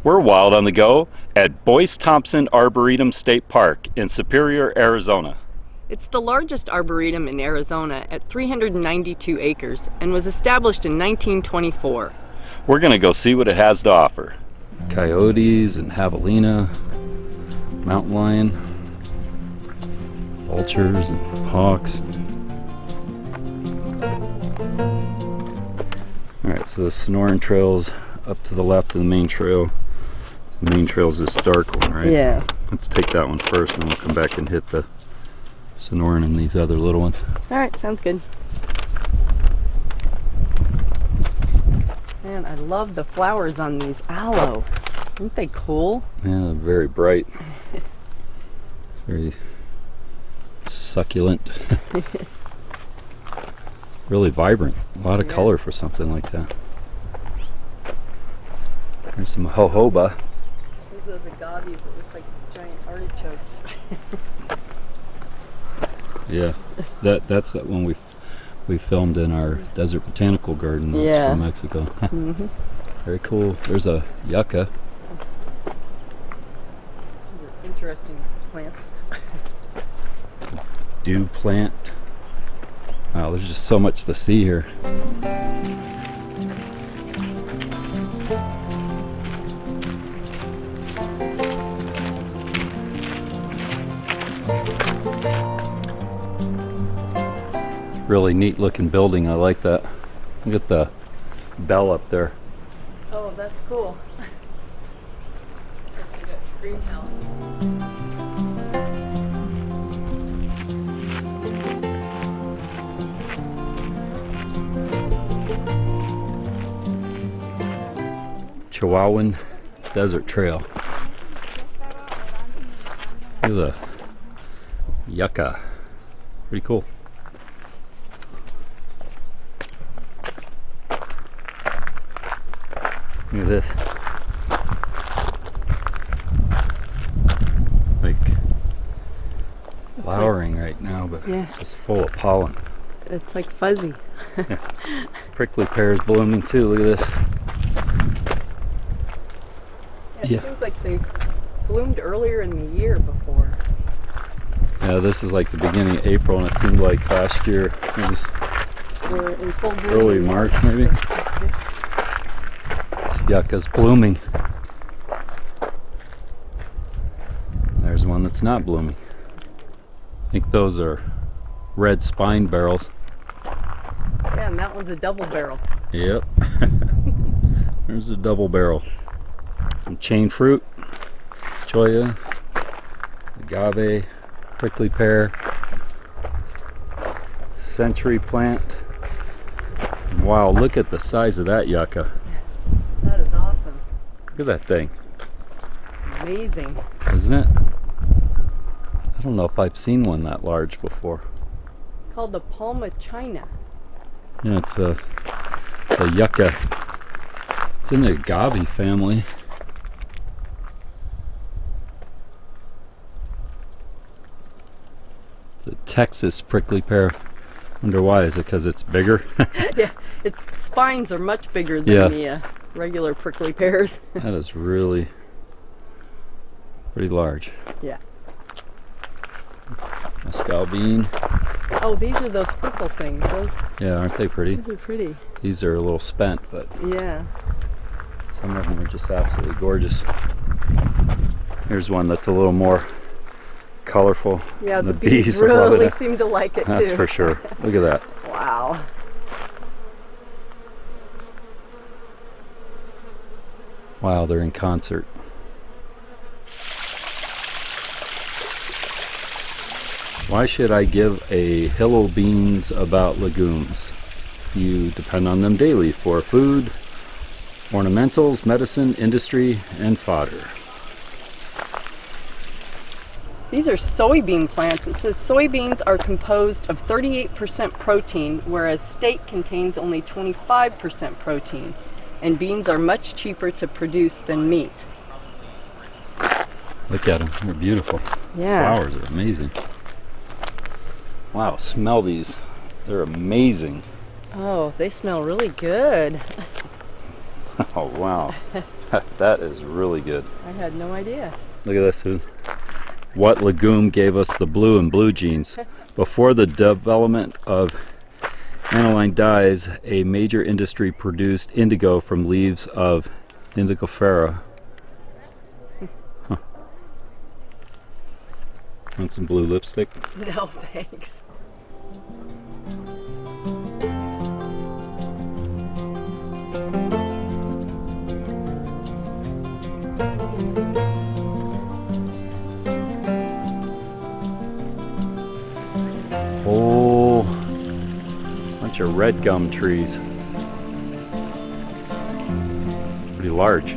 We're wild on the go at Boyce Thompson Arboretum State Park in Superior, Arizona. It's the largest arboretum in Arizona at 392 acres and was established in 1924. We're going to go see what it has to offer. Coyotes and javelina, mountain lion, vultures and hawks. Alright, so the Sonoran Trail's up to the left of the main trail. The main trail's this dark one, right? Yeah. Let's take that one first and we'll come back and hit the Sonoran and these other little ones. Alright, sounds good. Man, I love the flowers on these aloe. Aren't they cool? Yeah, they're very bright. Very succulent. Really vibrant. A lot of color for something like that. There's some jojoba. Those agaves that look like giant artichokes. Yeah, that's that one we filmed in our desert botanical garden. That's from Mexico. Mm-hmm. Very cool. There's a yucca. Interesting plants. Dew plant. Wow, there's just so much to see here. Really neat looking building. I like that. Look at the bell up there. Oh, that's cool. It's like a greenhouse. Chihuahuan Desert Trail. Look at the yucca. Pretty cool. Look at this. It's like flowering right now, but it's just full of pollen. It's like fuzzy. Yeah. Prickly pears blooming too. Look at this. It seems like they bloomed earlier in the year before. Yeah, this is like the beginning of April, and it seemed like last year it was in full bloom early March maybe. Yucca's blooming. There's one that's not blooming. I think those are red spine barrels. Yeah, and that one's a double barrel. Yep. There's a double barrel. Some chain fruit, cholla, agave, prickly pear, century plant. And wow, look at the size of that yucca. That is awesome. Look at that thing. Amazing. Isn't it? I don't know if I've seen one that large before. Called the Palma China. Yeah, it's a yucca. It's in the agave family. It's a Texas prickly pear. Wonder why? Is it because it's bigger? Yeah, its spines are much bigger than the regular prickly pears. That is really pretty large. Yeah. Mescal bean. Oh, these are those purple things. Those. Yeah, aren't they pretty? These are pretty. These are a little spent, but yeah, some of them are just absolutely gorgeous. Here's one that's a little more colorful. Yeah, the bees really seem to like it too. That's for sure. Look at that. Wow. Wow, they're in concert. Why should I give a hill of beans about legumes? You depend on them daily for food, ornamentals, medicine, industry, and fodder. These are soybean plants. It says soybeans are composed of 38% protein, whereas steak contains only 25% protein, and beans are much cheaper to produce than meat. Look at them, they're beautiful. Yeah. Flowers are amazing. Wow, smell these. They're amazing. Oh, they smell really good. Oh wow, that is really good. I had no idea. Look at this. What legume gave us the blue and blue genes? Before the development of aniline dyes, a major industry produced indigo from leaves of Indigofera. Huh. Want some blue lipstick? No, thanks. Oh, bunch of red gum trees. Pretty large.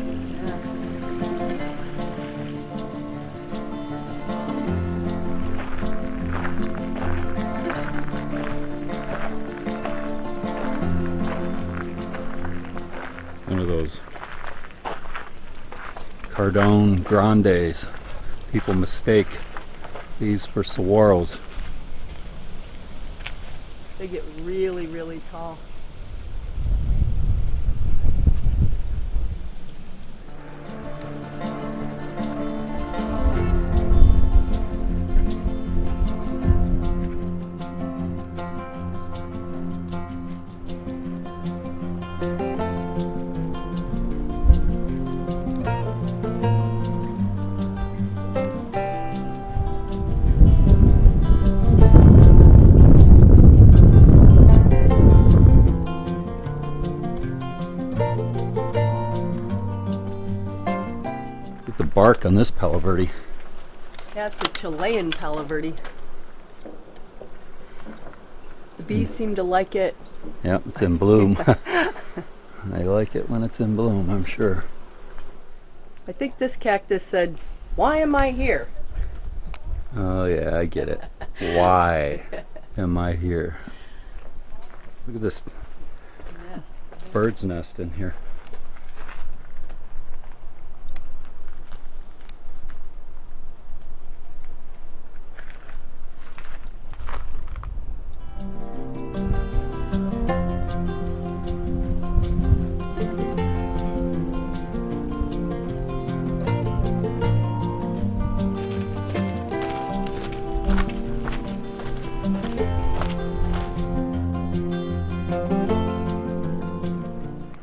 One of those Cardone Grandes. People mistake these for saguaros. They get really, really tall. Look at the bark on this Palo Verde. Yeah, it's a Chilean Palo Verde. The bees seem to like it. Yeah, it's in bloom. They like it when it's in bloom, I'm sure. I think this cactus said, "Why am I here?" Oh yeah, I get it. Why am I here? Look at this Yes. bird's nest in here.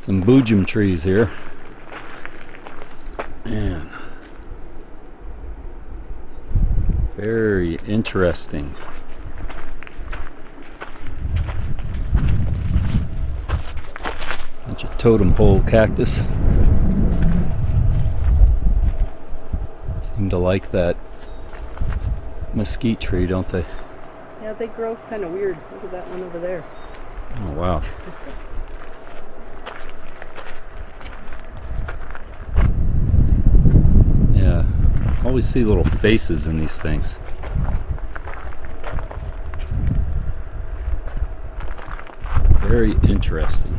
Some Boojum trees here. Man, very interesting. Bunch of totem pole cactus. Seem to like that mesquite tree, don't they? Yeah, they grow kind of weird. Look at that one over there. Oh wow. Yeah, always see little faces in these things. Very interesting.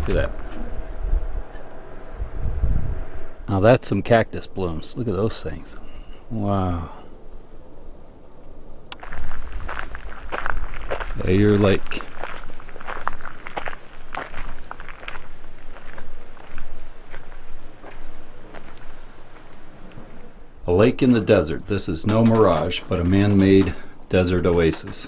Look at that. Now that's some cactus blooms. Look at those things. Wow. Yeah, you're like a lake in the desert. This is no mirage, but a man-made desert oasis.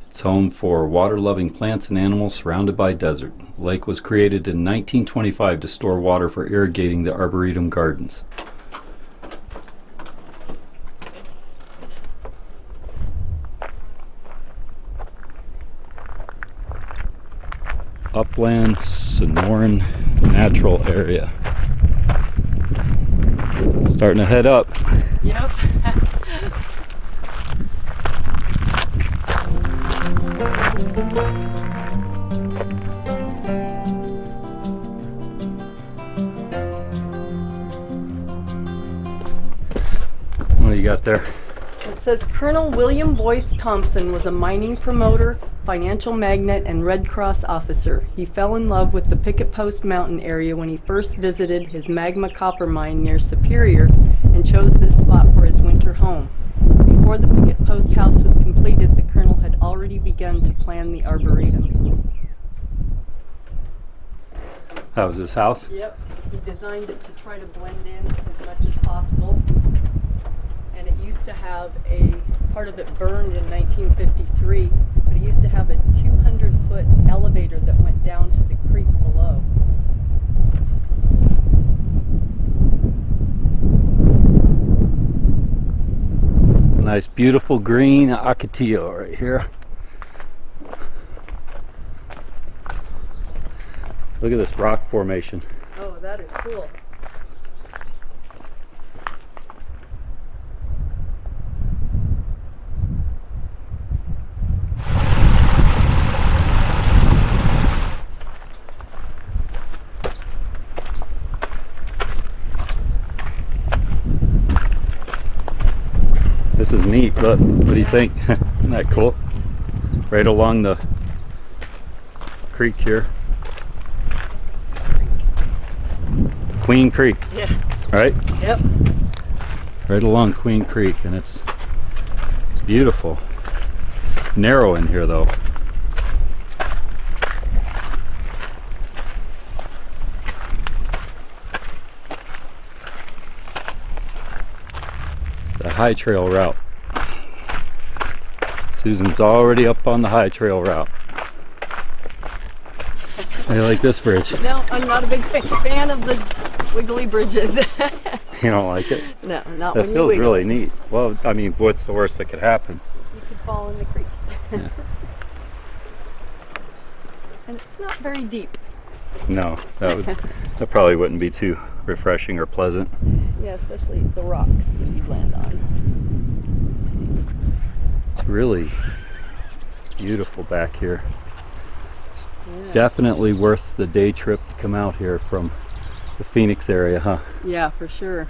It's home for water-loving plants and animals surrounded by desert. The lake was created in 1925 to store water for irrigating the Arboretum gardens. Upland Sonoran Natural Area. Starting to head up. Yep. What do you got there? It says Colonel William Boyce Thompson was a mining promoter, financial magnate, and Red Cross officer. He fell in love with the Picket Post Mountain area when he first visited his magma copper mine near Superior and chose this spot for his winter home. Before the Picket Post house was completed, the colonel had already begun to plan the Arboretum. That was his house? Yep. He designed it to try to blend in as much as possible. And it used to have part of it burned in 1953, but it used to have a 200-foot elevator that went down to the creek below. Nice, beautiful green ocotillo right here. Look at this rock formation. Oh, that is cool. This is neat. Look, what do you think? Isn't that cool? Right along the creek here. Queen Creek. Yeah. Right? Yep. Right along Queen Creek, and it's beautiful. Narrow in here though. It's the high trail route. Susan's already up on the high trail route. I like this bridge. No, I'm not a big fan of the wiggly bridges. You don't like it? No, not That when you feels wiggle. really neat. Well, I mean, what's the worst that could happen? You could fall in the creek. Yeah. And it's not very deep. No, that probably wouldn't be too refreshing or pleasant. Yeah, especially the rocks that you land on. It's really beautiful back here. It's Yeah. definitely worth the day trip to come out here from the Phoenix area, huh? Yeah, for sure.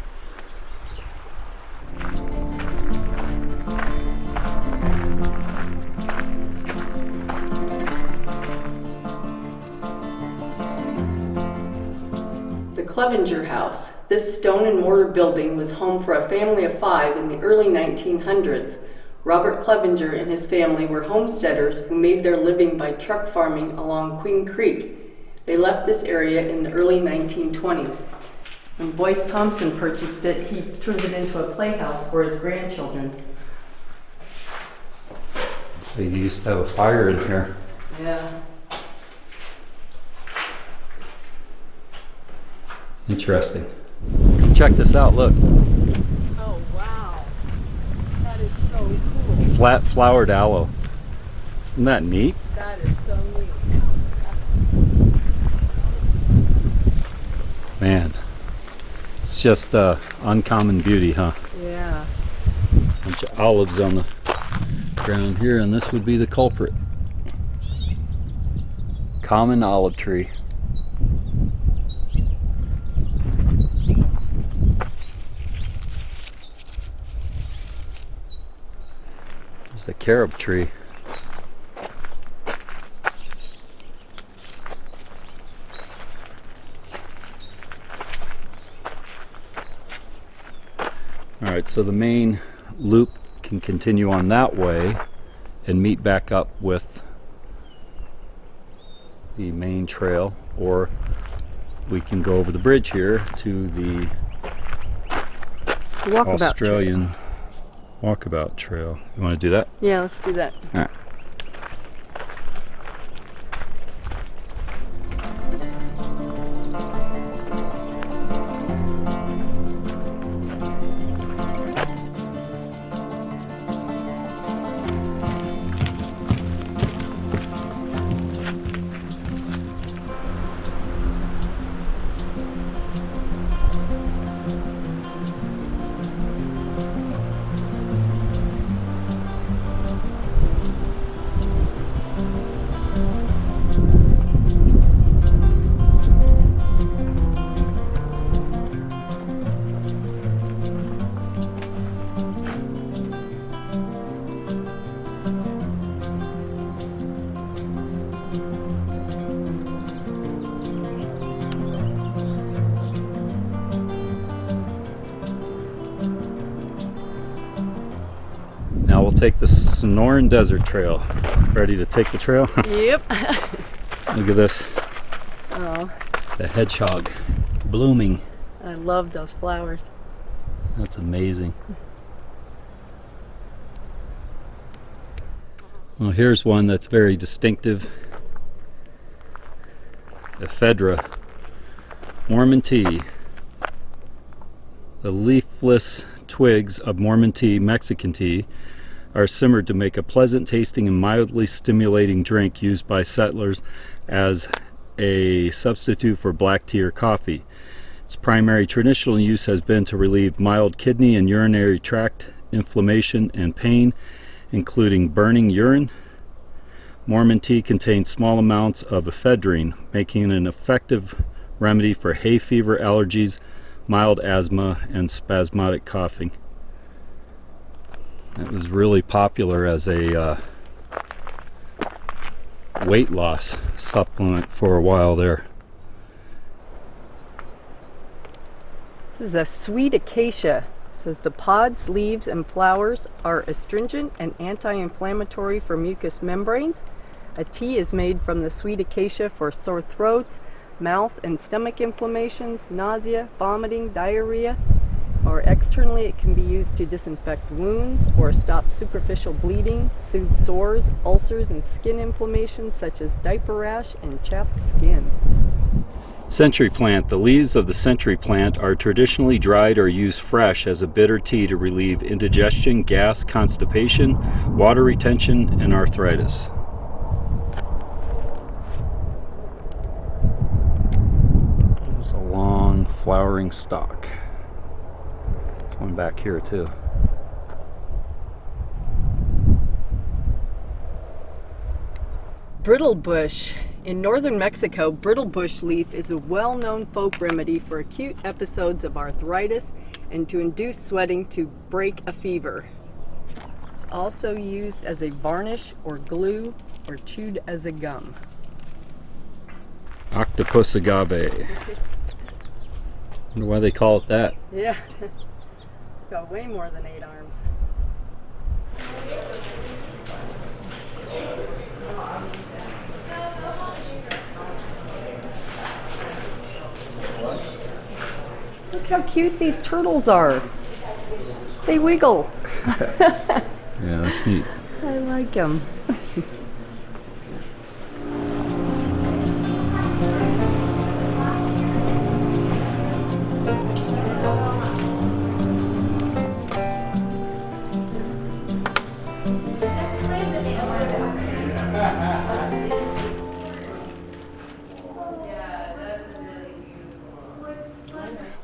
The Clevenger House. This stone and mortar building was home for a family of 5 in the early 1900s. Robert Clevenger and his family were homesteaders who made their living by truck farming along Queen Creek. They left this area in the early 1920s. When Boyce Thompson purchased it, he turned it into a playhouse for his grandchildren. They used to have a fire in here. Yeah. Interesting. Come check this out, look. Oh, wow. That is so cool. Flat flowered aloe. Isn't that neat? That is so neat. Man, it's just uncommon beauty, huh? Yeah. Bunch of olives on the ground here, and this would be the culprit. Common olive tree. There's a carob tree. Alright, so the main loop can continue on that way and meet back up with the main trail, or we can go over the bridge here to the Walkabout Australian walkabout trail. You want to do that? Yeah, let's do that. All right. Now we'll take the Sonoran Desert Trail. Ready to take the trail? Yep. Look at this. Oh, It's a hedgehog blooming. I love those flowers. That's amazing. Well, here's one that's very distinctive. Ephedra, Mormon tea. The leafless twigs of Mormon tea, Mexican tea, are simmered to make a pleasant tasting and mildly stimulating drink used by settlers as a substitute for black tea or coffee. Its primary traditional use has been to relieve mild kidney and urinary tract inflammation and pain, including burning urine. Mormon tea contains small amounts of ephedrine, making it an effective remedy for hay fever, allergies, mild asthma, and spasmodic coughing. It was really popular as a weight loss supplement for a while there. This is a sweet acacia. It says the pods, leaves, and flowers are astringent and anti-inflammatory for mucous membranes. A tea is made from the sweet acacia for sore throats, mouth and stomach inflammations, nausea, vomiting, diarrhea, or externally it can be used to disinfect wounds or stop superficial bleeding, soothe sores, ulcers, and skin inflammations such as diaper rash and chapped skin. Century plant. The leaves of the century plant are traditionally dried or used fresh as a bitter tea to relieve indigestion, gas, constipation, water retention, and arthritis. There's a long flowering stalk. There's one back here too. Brittle bush. In northern Mexico, brittle bush leaf is a well-known folk remedy for acute episodes of arthritis and to induce sweating to break a fever. It's also used as a varnish or glue or chewed as a gum. Octopus agave. Wonder why they call it that. Yeah, it's got way more than 8 arms. Look how cute these turtles are. They wiggle. Yeah, that's neat. I like them.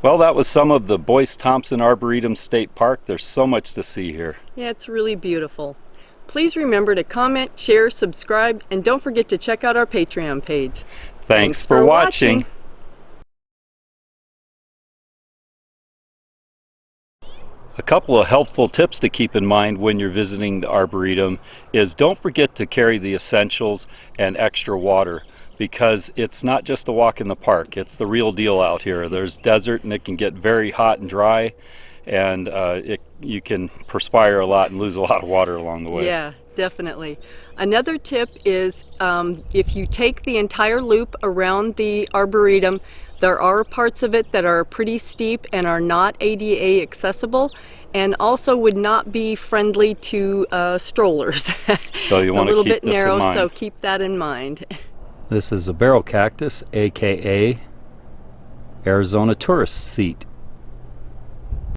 Well, that was some of the Boyce Thompson Arboretum State Park. There's so much to see here. Yeah, it's really beautiful. Please remember to comment, share, subscribe, and don't forget to check out our Patreon page. Thanks for watching. A couple of helpful tips to keep in mind when you're visiting the Arboretum is don't forget to carry the essentials and extra water, because it's not just a walk in the park, it's the real deal out here. There's desert and it can get very hot and dry, and you can perspire a lot and lose a lot of water along the way. Yeah, definitely. Another tip is if you take the entire loop around the Arboretum, there are parts of it that are pretty steep and are not ADA accessible, and also would not be friendly to strollers. So you want to keep this in mind. a little bit narrow, so keep that in mind. This is a barrel cactus, aka Arizona tourist seat.